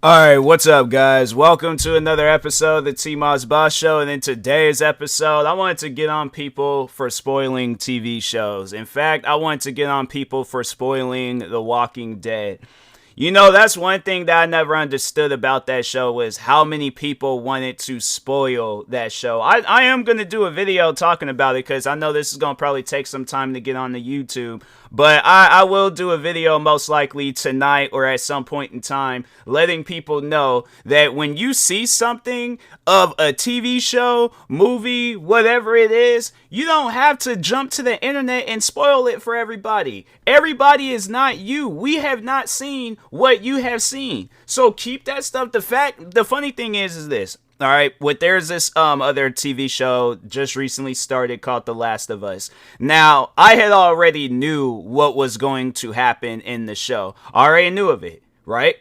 Alright, what's up, guys? Welcome to another episode of the TMossBoss Show. And in today's episode, I wanted to get on people for spoiling TV shows. In fact, I wanted to get on people for spoiling The Walking Dead. You know, that's one thing that I never understood about that show was how many people wanted to spoil that show. I am going to do a video talking about it because I know this is going to probably take some time to get on the YouTube. But I will do a video most likely tonight or at some point in time letting people know that when you see something of a TV show, movie, whatever it is, you don't have to jump to the internet and spoil it for everybody. Everybody is not you. We have not seen what you have seen. So keep that stuff. The funny thing is this. All right, there's this other TV show just recently started called The Last of Us. Now, I had already knew what was going to happen in the show. I already knew of it, right?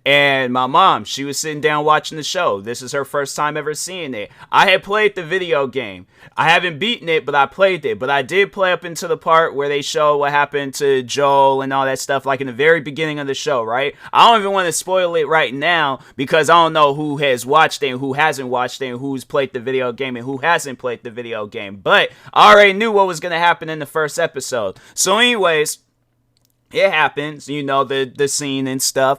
And my mom, she was sitting down watching the show. This is her first time ever seeing it. I had played the video game. I haven't beaten it, but I played it. But I did play up into the part where they show what happened to Joel and all that stuff, like in the very beginning of the show, right? I don't even want to spoil it right now because I don't know who has watched it and who hasn't watched it and who's played the video game and who hasn't played the video game. But I already knew what was going to happen in the first episode. So anyways, it happens, you know, the scene and stuff.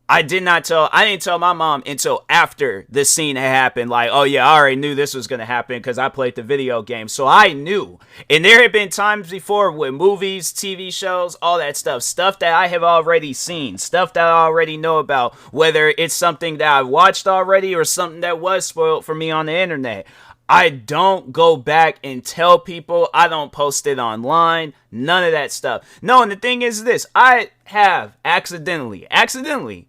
I didn't tell my mom until after the scene had happened. Like, oh yeah, I already knew this was going to happen because I played the video game. So I knew. And there had been times before with movies, TV shows, all that stuff that I have already seen, stuff that I already know about, whether it's something that I watched already or something that was spoiled for me on the internet. I don't go back and tell people. I don't post it online. None of that stuff. No, and the thing is this. I have accidentally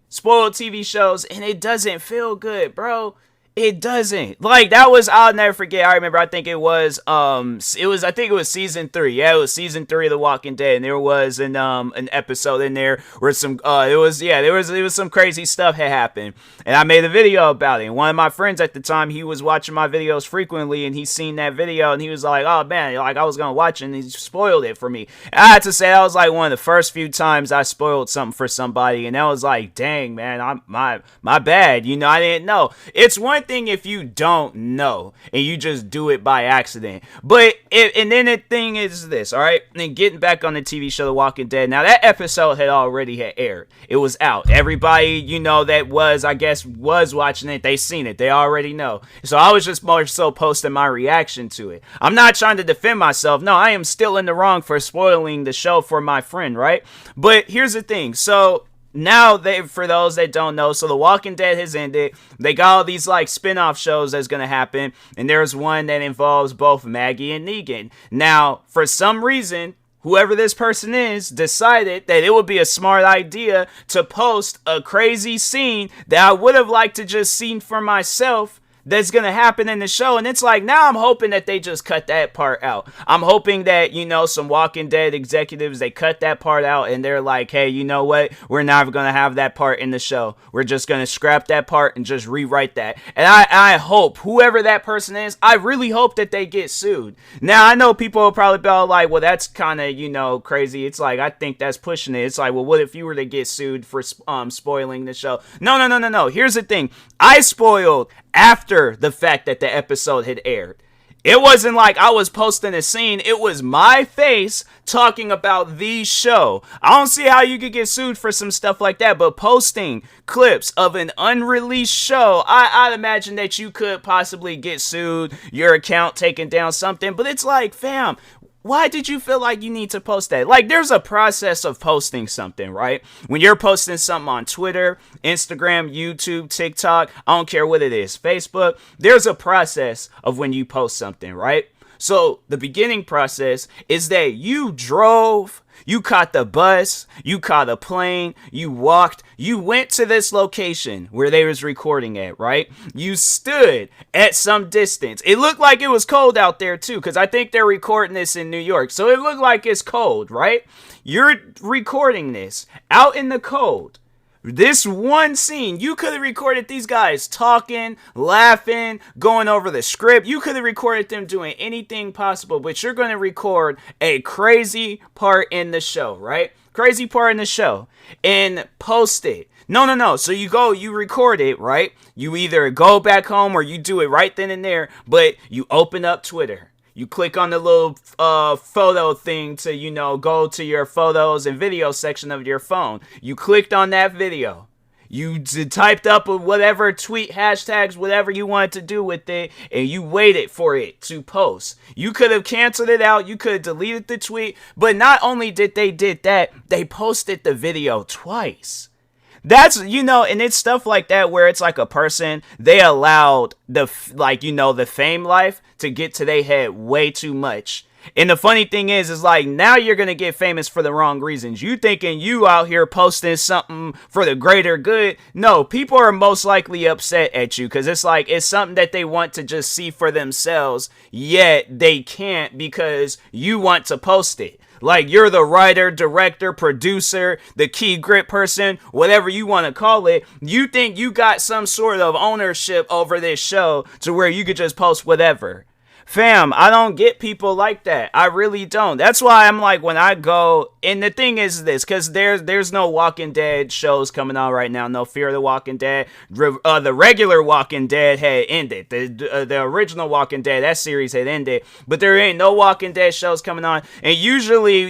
spoiled TV shows, and it doesn't feel good, bro. It doesn't. Like, I'll never forget. I remember, I think it was season 3. Yeah, it was season 3 of The Walking Dead, and there was an episode in there where there was some crazy stuff had happened, and I made a video about it. And one of my friends at the time, he was watching my videos frequently, and he seen that video, and he was like, oh man, like, I was gonna watch it, and he spoiled it for me. And I had to say, that was like one of the first few times I spoiled something for somebody, and that was like, dang, man, my bad. You know, I didn't know. It's one thing if you don't know and you just do it by accident. And then the thing is this, all right? And getting back on the TV show The Walking Dead. Now, that episode had aired. It was out. Everybody, you know, that was watching it, they seen it. They already know. So I was just more so posting my reaction to it. I'm not trying to defend myself. No, I am still in the wrong for spoiling the show for my friend, right? But here's the thing. So now, for those that don't know, so The Walking Dead has ended. They got all these like spin-off shows that's going to happen, and there's one that involves both Maggie and Negan. Now, for some reason, whoever this person is decided that it would be a smart idea to post a crazy scene that I would have liked to just seen for myself that's gonna happen in the show. And it's like, now I'm hoping that they just cut that part out. I'm hoping that, you know, some Walking Dead executives, they cut that part out and they're like, hey, you know what, we're never gonna have that part in the show. We're just gonna scrap that part and just rewrite that. And I hope, whoever that person is, I really hope that they get sued. Now, I know people will probably be all like, well, that's kind of, you know, crazy. It's like, I think that's pushing it. It's like, well, what if you were to get sued for spoiling the show? No. Here's the thing. I spoiled after the fact that the episode had aired. It wasn't like I was posting a scene. It was my face talking about the show. I don't see how you could get sued for some stuff like that, but posting clips of an unreleased show, I'd imagine that you could possibly get sued, your account taken down, something. But it's like, fam, why did you feel like you need to post that? Like, there's a process of posting something, right? When you're posting something on Twitter, Instagram, YouTube, TikTok, I don't care what it is, Facebook, there's a process of when you post something, right? So the beginning process is that you drove, you caught the bus, you caught a plane, you walked, you went to this location where they was recording at, right? You stood at some distance. It looked like it was cold out there too, because I think they're recording this in New York. So it looked like it's cold, right? You're recording this out in the cold. This one scene, you could have recorded these guys talking, laughing, going over the script. You could have recorded them doing anything possible, but you're going to record a crazy part in the show, right? crazy part in the show, and post it. No. So you record it, right? You either go back home or you do it right then and there, but you open up Twitter. You click on the little photo thing to, go to your photos and video section of your phone. You clicked on that video. You typed up whatever tweet hashtags, whatever you wanted to do with it, and you waited for it to post. You could have canceled it out. You could have deleted the tweet. But not only did that, they posted the video twice. That's, and it's stuff like that where it's like a person, they allowed the fame life to get to their head way too much. And the funny thing is like, now you're going to get famous for the wrong reasons. You thinking you out here posting something for the greater good. No, people are most likely upset at you because it's like, it's something that they want to just see for themselves, yet they can't because you want to post it. Like, you're the writer, director, producer, the key grip person, whatever you want to call it. You think you got some sort of ownership over this show to where you could just post whatever. Fam, I don't get people like that. I really don't. That's why I'm like, when I go, and the thing is this, because there's no Walking Dead shows coming out right now. No Fear of the Walking Dead. The regular Walking Dead had ended. The original Walking Dead, that series had ended. But there ain't no Walking Dead shows coming on. And usually,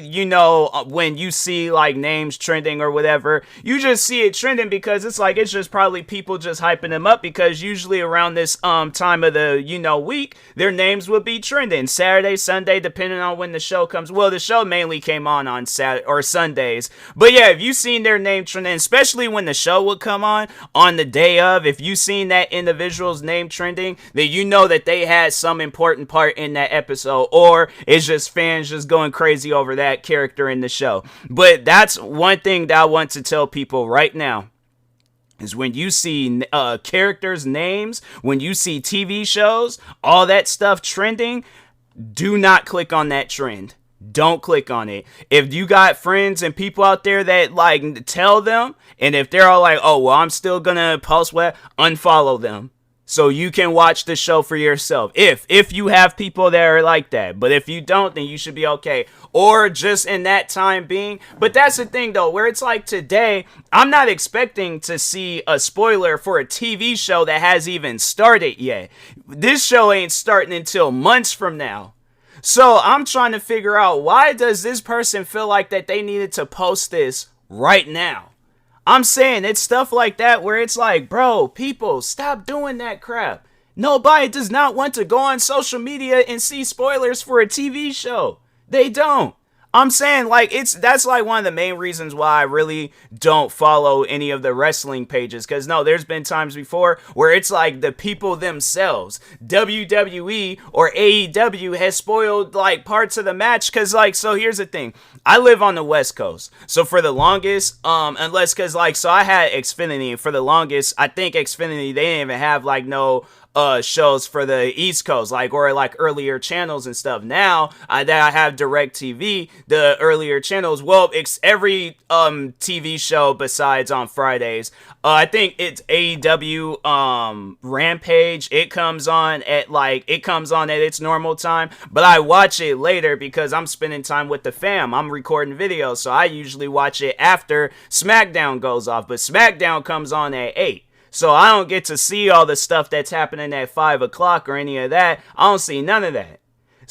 when you see like names trending or whatever, you just see it trending because it's like, it's just probably people just hyping them up because usually around this time of the, week, their names will be trending Saturday, Sunday, depending on when the show comes. Well, the show mainly came on Saturday or Sundays, but yeah, if you seen their name trending, especially when the show would come on the day of, if you seen that individual's name trending, then you know that they had some important part in that episode, or it's just fans just going crazy over that character in the show. But that's one thing that I want to tell people right now. Is when you see characters' names, when you see TV shows, all that stuff trending, do not click on that trend. Don't click on it. If you got friends and people out there that like tell them, and if they're all like, oh, well, I'm still gonna post unfollow them. So you can watch the show for yourself. If you have people that are like that. But if you don't, then you should be okay. Or just in that time being. But that's the thing though, where it's like today, I'm not expecting to see a spoiler for a TV show that hasn't even started yet. This show ain't starting until months from now. So I'm trying to figure out, why does this person feel like that they needed to post this right now? I'm saying it's stuff like that where it's like, bro, people, stop doing that crap. Nobody does not want to go on social media and see spoilers for a TV show. They don't. I'm saying, like, that's like one of the main reasons why I really don't follow any of the wrestling pages. Because, no, there's been times before where it's like the people themselves, WWE or AEW, has spoiled, like, parts of the match. Because, like, so here's the thing. I live on the West Coast. So for the longest, because, like, so I had Xfinity. And for the longest, I think Xfinity, they didn't even have, like, no shows for the East Coast, like, or like earlier channels and stuff. Now that I have DirecTV, the earlier channels, well, it's every TV show besides on Fridays. I think it's AEW Rampage. It comes on at its normal time, but I watch it later because I'm spending time with the fam. I'm recording videos, so I usually watch it after SmackDown goes off, but SmackDown comes on at 8. So I don't get to see all the stuff that's happening at 5 o'clock or any of that. I don't see none of that.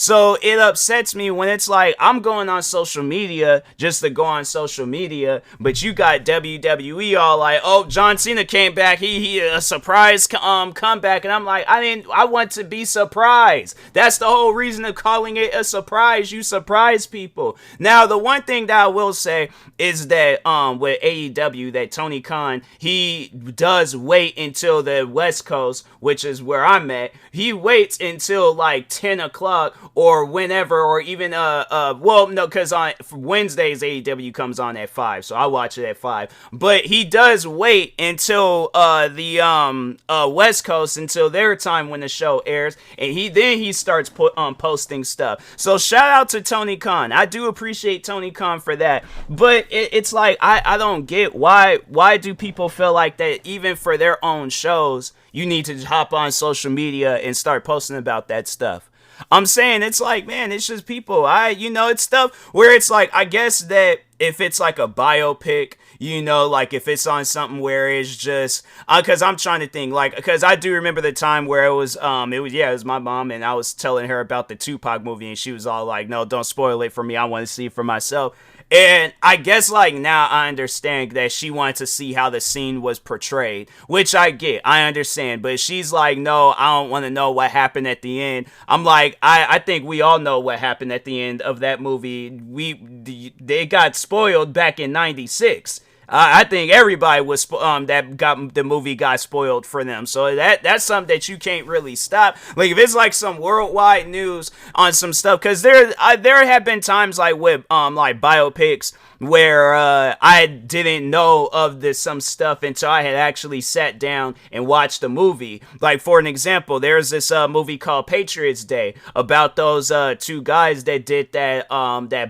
So it upsets me when it's like, I'm going on social media just to go on social media, but you got WWE all like, oh, John Cena came back, he a surprise comeback, and I'm like, I want to be surprised. That's the whole reason of calling it a surprise. You surprise people. Now, the one thing that I will say is that with AEW, that Tony Khan, he does wait until the West Coast, which is where I'm at. He waits until like 10 o'clock or whenever, or even because on Wednesdays AEW comes on at 5, so I watch it at 5. But he does wait until the West Coast, until their time when the show airs, and he starts posting stuff. So shout out to Tony Khan. I do appreciate Tony Khan for that. But it's like, I don't get why do people feel like that even for their own shows you need to hop on social media and start posting about that stuff. I'm saying it's like, man, it's just people. It's stuff where it's like, I guess that if it's like a biopic, like if it's on something where it's just, cause I'm trying to think, like, cause I do remember the time where it was my mom, and I was telling her about the Tupac movie, and she was all like, no, don't spoil it for me. I want to see it for myself. And I guess, like, now I understand that she wanted to see how the scene was portrayed, which I get, I understand. But she's like, no, I don't want to know what happened at the end. I'm like, I think we all know what happened at the end of that movie. They got spoiled back in '96. I think everybody was that got the movie got spoiled for them. So that's something that you can't really stop. Like if it's like some worldwide news on some stuff, because there have been times like with like biopics where I didn't know of some stuff until I had actually sat down and watched the movie. Like for an example, there's this movie called Patriots Day about those two guys that did that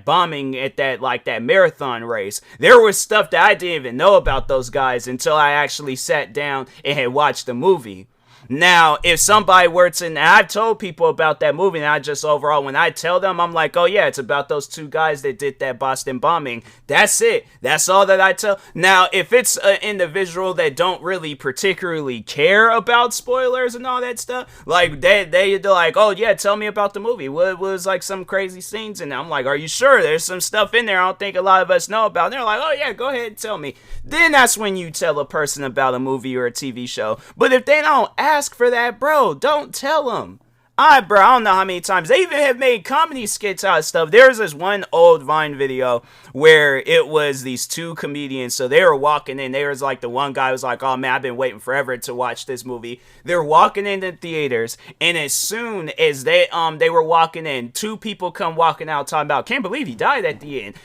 bombing at that marathon race. There was stuff that I didn't even know about those guys until I actually sat down and had watched the movie. Now, if somebody were to, and I've told people about that movie, not just overall, when I tell them, I'm like, oh yeah, it's about those two guys that did that Boston bombing. That's it. That's all that I tell. Now, if it's an individual that don't really particularly care about spoilers and all that stuff, like they're like, oh yeah, tell me about the movie. What was like some crazy scenes in there? I'm like, are you sure? There's some stuff in there I don't think a lot of us know about. And they're like, oh yeah, go ahead and tell me. Then that's when you tell a person about a movie or a TV show. But if they don't ask for that, bro, don't tell them. Bro, I don't know how many times they even have made comedy skits out of stuff. There's this one old Vine video where it was these two comedians. So they were walking in. There was like the one guy was like, oh man, I've been waiting forever to watch this movie. They're walking into theaters, and as soon as they were walking in, two people come walking out talking about, can't believe he died at the end.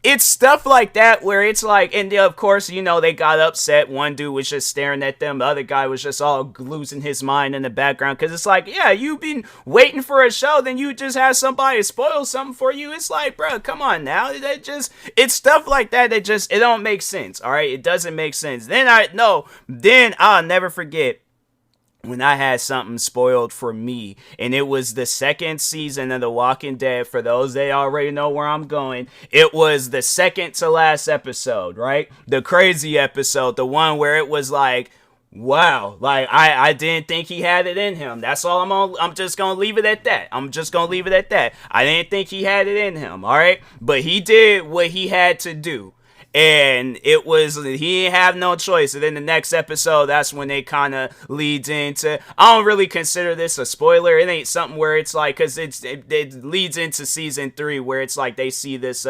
It's stuff like that where it's like, and of course, they got upset. One dude was just staring at them. The other guy was just all losing his mind in the background. Because it's like, yeah, you've been waiting for a show. Then you just have somebody spoil something for you. It's like, bro, come on now. It's stuff like that it don't make sense. All right. It doesn't make sense. Then I'll never forget when I had something spoiled for me, and it was the second season of The Walking Dead. For those that already know where I'm going, it was the second to last episode, right? The crazy episode, the one where it was like, wow, like I didn't think he had it in him. That's all I'm just gonna leave it at that. I didn't think he had it in him, all right? But he did what he had to do. And he didn't have no choice. And then the next episode, that's when it kind of leads into, I don't really consider this a spoiler. It ain't something where it's like, because it leads into season 3 where it's like they see this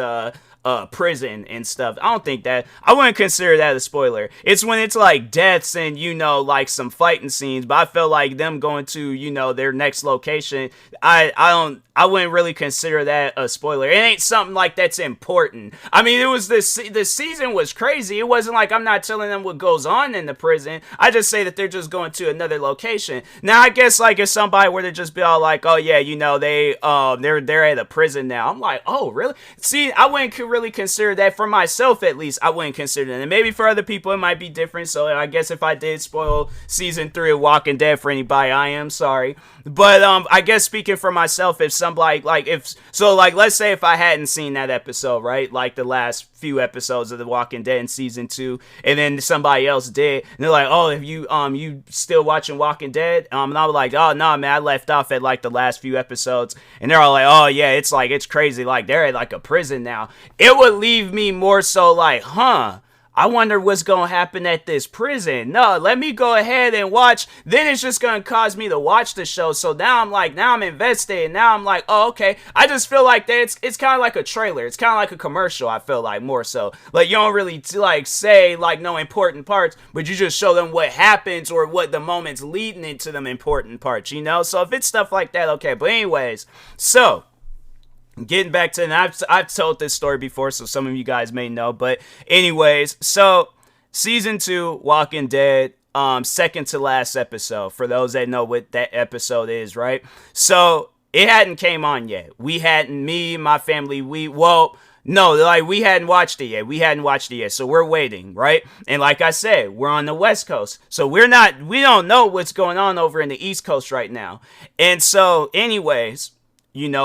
prison and stuff. I wouldn't consider that a spoiler. It's when it's like deaths and like some fighting scenes, but I felt like them going to their next location, I wouldn't really consider that a spoiler. It ain't something like that's important. I mean, it was the season was crazy. It wasn't like I'm not telling them what goes on in the prison. I just say that they're just going to another location. Now I guess like if somebody were to just be all like, oh yeah, they're at a prison now, I'm like, oh really? See, I wouldn't really consider that. For myself at least, I wouldn't consider that. And maybe for other people it might be different. So I guess if I did spoil season 3 of Walking Dead for anybody, I am sorry. But I guess speaking for myself, if somebody let's say if I hadn't seen that episode, right, like the last few episodes of The Walking Dead in season 2, and then somebody else did, and they're like, oh, if you still watching Walking Dead, and I was like, oh no man, I left off at like the last few episodes, and they're all like, oh yeah, it's crazy, like they're at like a prison now. It would leave me more so like, I wonder what's going to happen at this prison. No, let me go ahead and watch. Then it's just going to cause me to watch the show. So now I'm invested. Now I'm like, oh, okay. I just feel like that it's kind of like a trailer. It's kind of like a commercial, I feel like, more so. Like, you don't really, say, like, no important parts, but you just show them what happens or what the moments leading into them important parts, So if it's stuff like that, okay. But anyways, so getting back to, and I've told this story before, so some of you guys may know, but anyways, so season 2, Walking Dead, second to last episode, for those that know what that episode is, right? So it hadn't came on yet. We hadn't, me, my family, we hadn't watched it yet. So we're waiting, right? And like I said, we're on the West Coast. So we don't know what's going on over in the East Coast right now. And so anyways,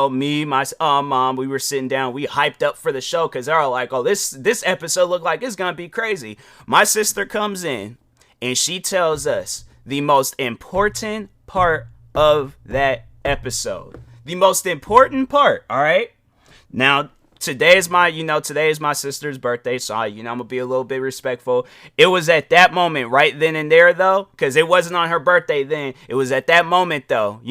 me, my mom, we were sitting down, we hyped up for the show because they're all like, oh, this episode looked like it's gonna be crazy. My sister comes in and she tells us the most important part of that episode. The most important part, all right? Now, today is my sister's birthday, so I'm gonna be a little bit respectful. It was at that moment, right then and there, though, because it wasn't on her birthday then. It was at that moment, though,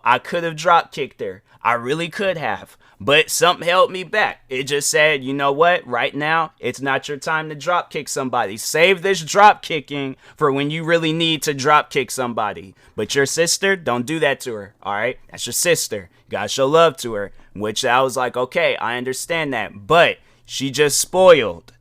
I could have drop kicked her. I really could have, but something held me back. It just said, you know what? Right now, it's not your time to drop kick somebody. Save this drop kicking for when you really need to drop kick somebody. But your sister, don't do that to her, all right? That's your sister. You gotta show love to her, which I was like, okay, I understand that, but she just spoiled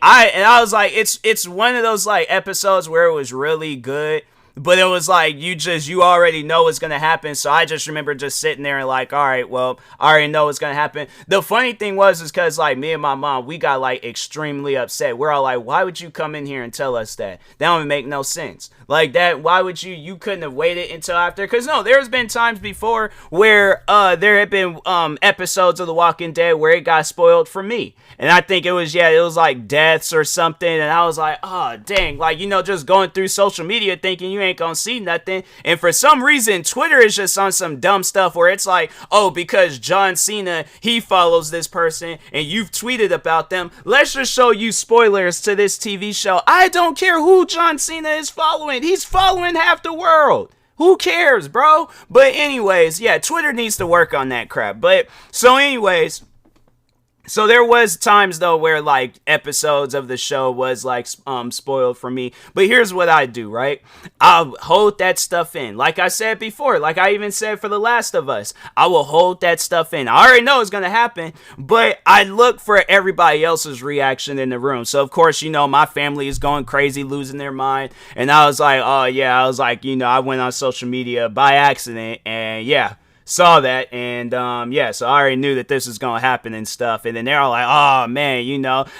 I was like, it's one of those like episodes where it was really good, but it was like, you already know what's going to happen. So I just remember just sitting there and like, all right, well, I already know what's going to happen. The funny thing is because like me and my mom, we got like extremely upset. We're all like, why would you come in here and tell us that? That don't make no sense. Like that, why would you couldn't have waited until after? Because no, there's been times before where there have been episodes of The Walking Dead where it got spoiled for me. And I think it was like deaths or something. And I was like, oh, dang. Like, just going through social media thinking you ain't gonna see nothing. And for some reason, Twitter is just on some dumb stuff where it's like, oh, because John Cena, he follows this person and you've tweeted about them, let's just show you spoilers to this TV show. I don't care who John Cena is following. He's following half the world. Who cares, bro? But anyways, yeah, Twitter needs to work on that crap. But so anyways, so there was times though where like episodes of the show was like spoiled for me. But here's what I do, right? I'll hold that stuff in. Like I said before, like I even said for The Last of Us, I will hold that stuff in. I already know it's gonna happen, but I look for everybody else's reaction in the room. So of course, my family is going crazy, losing their mind, and I was like, oh yeah, I went on social media by accident, and yeah, saw that, and so I already knew that this was gonna happen and stuff. And then they're all like, oh man,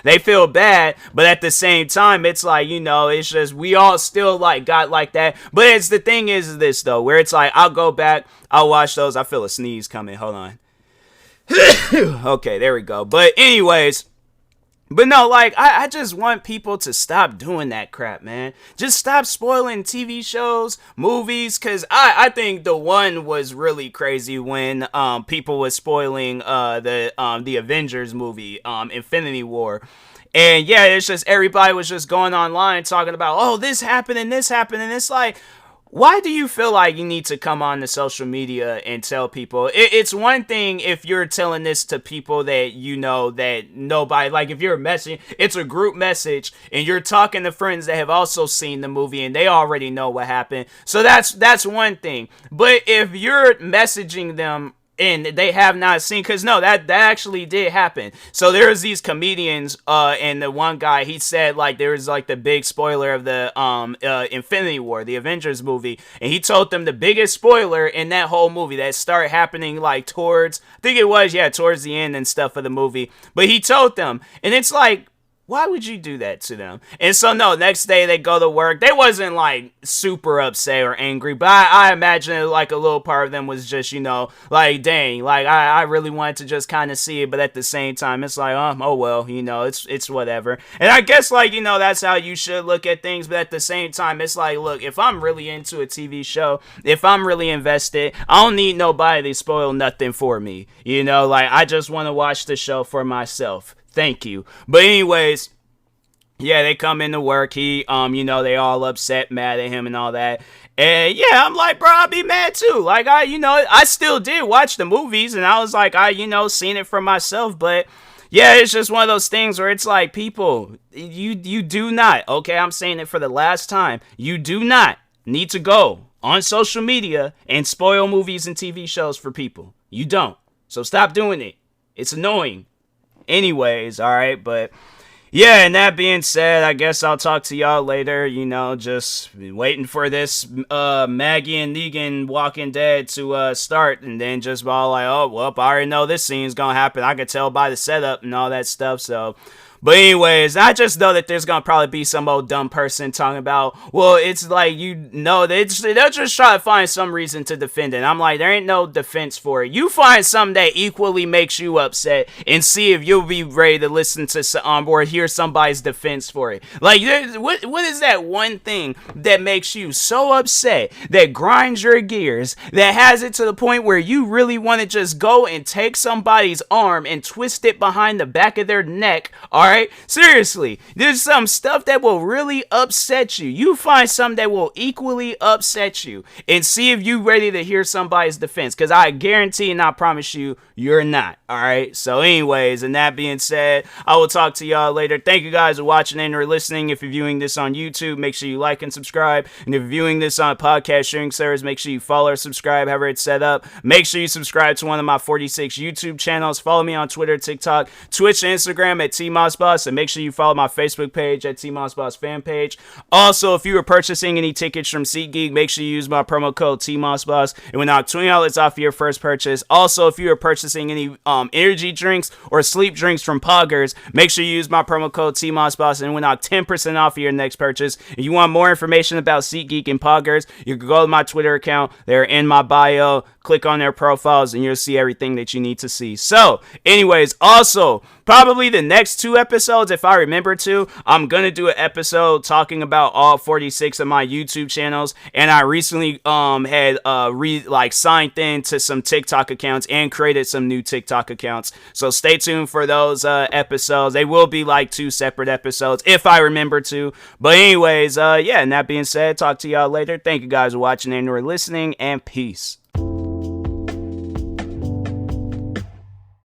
they feel bad, but at the same time it's like, it's just we all still like got like that. But it's the thing is this though, where it's like I'll go back, I'll watch those. I feel a sneeze coming, hold on. Okay, there we go. But anyways, but no, like, I just want people to stop doing that crap, man. Just stop spoiling TV shows, movies, because I think the one was really crazy when people was spoiling the Avengers movie, Infinity War. And yeah, it's just everybody was just going online talking about, oh, this happened, and it's like, why do you feel like you need to come on to social media and tell people? It's one thing if you're telling this to people that that nobody, like if you're messaging, it's a group message and you're talking to friends that have also seen the movie and they already know what happened. So that's one thing. But if you're messaging them and they have not seen, because no, that actually did happen. So there's these comedians, and the one guy, he said like there was like the big spoiler of the Infinity War, the Avengers movie, and he told them the biggest spoiler in that whole movie that started happening like towards the end and stuff of the movie. But he told them, and it's like, why would you do that to them? And so, no, next day they go to work. They wasn't, like, super upset or angry, but I imagine, like, a little part of them was just, like, dang, like, I really wanted to just kind of see it, but at the same time, it's like, oh, well, it's whatever. And I guess, like, that's how you should look at things, but at the same time, it's like, look, if I'm really into a TV show, if I'm really invested, I don't need nobody to spoil nothing for me, like, I just want to watch the show for myself. Thank you. But anyways, yeah, they come into work. He, they all upset, mad at him and all that. And yeah, I'm like, bro, I'll be mad too. Like, I still did watch the movies and I was like, seen it for myself. But yeah, it's just one of those things where it's like, people, you do not, okay, I'm saying it for the last time. You do not need to go on social media and spoil movies and TV shows for people. You don't. So stop doing it. It's annoying. Anyways, alright, but yeah, and that being said, I guess I'll talk to y'all later, just waiting for this Maggie and Negan Walking Dead to start, and then just all like, oh, well, I already know this scene's gonna happen. I could tell by the setup and all that stuff, so. But anyways, I just know that there's gonna probably be some old dumb person talking about, well, it's like, they'll just try to find some reason to defend it. I'm like, there ain't no defense for it. You find something that equally makes you upset and see if you'll be ready to listen to or hear somebody's defense for it. Like, what is that one thing that makes you so upset, that grinds your gears, that has it to the point where you really want to just go and take somebody's arm and twist it behind the back of their neck? Alright? Seriously, there's some stuff that will really upset you. You find something that will equally upset you and see if you're ready to hear somebody's defense, because I guarantee and I promise you, you're not. Alright? So anyways, and that being said, I will talk to y'all later. Thank you guys for watching and or listening. If you're viewing this on YouTube, make sure you like and subscribe. And if you're viewing this on a podcast sharing service, make sure you follow or subscribe, however it's set up. Make sure you subscribe to one of my 46 YouTube channels. Follow me on Twitter, TikTok, Twitch, and Instagram at TMossBoss. And make sure you follow my Facebook page at TMossBoss fan page. Also, if you were purchasing any tickets from SeatGeek, make sure you use my promo code TMossBoss. It will knock $20 off your first purchase. Also, if you are purchasing any energy drinks or sleep drinks from Poggers, make sure you use my promo code TMossBoss and it will knock 10% off of your next purchase. If you want more information about SeatGeek and Poggers, you can go to my Twitter account. They're in my bio. Click on their profiles and you'll see everything that you need to see. So, anyways, also, probably the next 2 episodes, if I remember to, I'm going to do an episode talking about all 46 of my YouTube channels. And I recently had signed in to some TikTok accounts and created some new TikTok accounts. So stay tuned for those episodes. They will be like 2 separate episodes if I remember to. But anyways, yeah, and that being said, talk to y'all later. Thank you guys for watching and or listening, and peace.